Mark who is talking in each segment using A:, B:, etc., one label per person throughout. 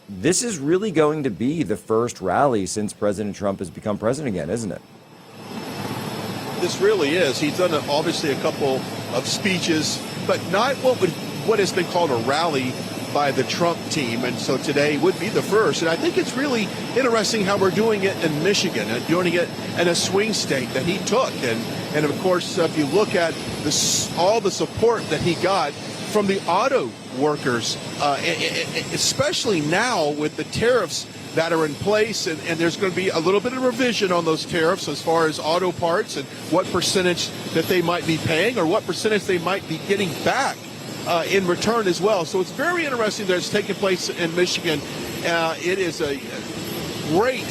A: this is really going to be the first rally since President Trump has become president again, isn't it?
B: This really is. He's done obviously a couple of speeches, but not what has been called a rally by the Trump team. And so today would be the first. And I think it's really interesting how we're doing it in Michigan and doing it in a swing state that he took. And of course, if you look at all the support that he got from the auto workers, especially now with the tariffs that are in place, and there's going to be a little bit of revision on those tariffs as far as auto parts and what percentage that they might be paying or what percentage they might be getting back in return as well. So it's very interesting that it's taking place in Michigan. It is a great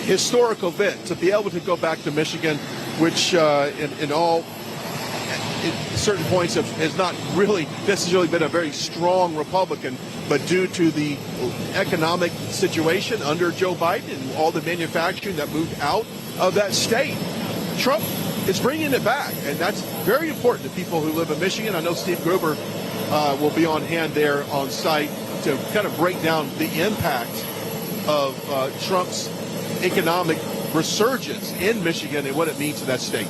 B: historical event to be able to go back to Michigan, which in all certain points has not really necessarily been a very strong Republican, but due to the economic situation under Joe Biden and all the manufacturing that moved out of that state, Trump is bringing it back, and that's very important to people who live in Michigan. I know Steve Gruber will be on hand there on site to kind of break down the impact of Trump's economic resurgence in Michigan and what it means to that state.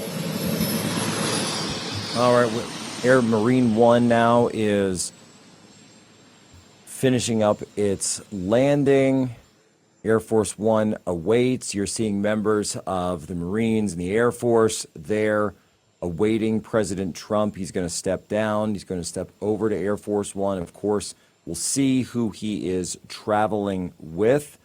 A: All right, Air Marine One now is finishing up its landing. Air Force One awaits. You're seeing members of the Marines and the Air Force there awaiting President Trump. He's going to step down. He's going to step over to Air Force One. Of course, we'll see who he is traveling with.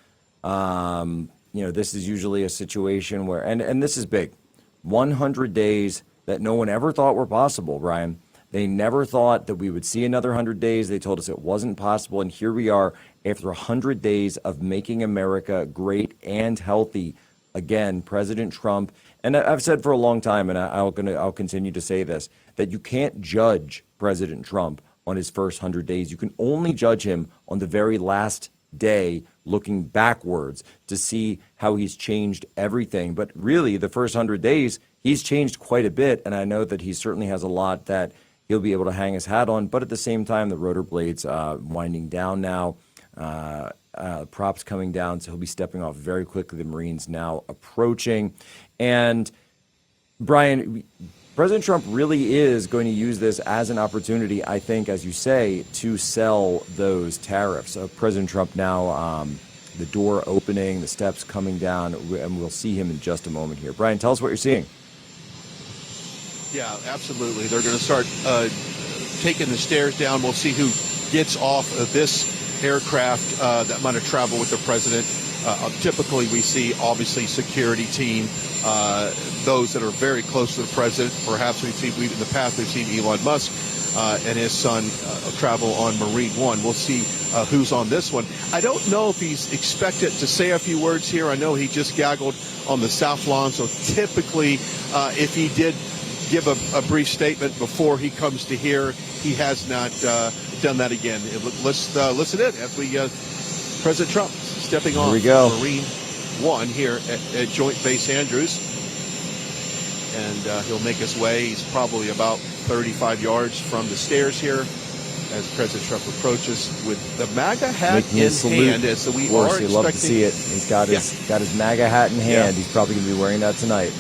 A: This is usually a situation where, and this is big, 100 days that no one ever thought were possible, Brian. They never thought that we would see another 100 days. They told us it wasn't possible. And here we are after 100 days of making America great and healthy. Again, President Trump, and I've said for a long time, and I'll continue to say this, that you can't judge President Trump on his first 100 days. You can only judge him on the very last day, looking backwards to see how he's changed everything. But really, the first 100 days, he's changed quite a bit, and I know that he certainly has a lot that he'll be able to hang his hat on. But at the same time, the rotor blades winding down now, props coming down, so he'll be stepping off very quickly. The Marines now approaching. And Brian, President Trump really is going to use this as an opportunity, I think, as you say, to sell those tariffs. President Trump now, the door opening, the steps coming down, and we'll see him in just a moment here. Brian, tell us what you're seeing.
B: Yeah, absolutely. They're going to start taking the stairs down. We'll see who gets off of this aircraft that might have traveled with the president. Typically, we see, obviously, security team, those that are very close to the president. Perhaps in the past, we've seen Elon Musk and his son travel on Marine One. We'll see who's on this one. I don't know if he's expected to say a few words here. I know he just gaggled on the South Lawn, so typically, if he did give a brief statement before he comes to here, he has not done that again. Let's listen in as we President Trump stepping on Marine One here at Joint Base Andrews, and he'll make his way. He's probably about 35 yards from the stairs here as President Trump approaches with the MAGA hat in hand. So we
A: of course, you'd love to see it. He's got his MAGA hat in hand. He's probably going to be wearing that tonight.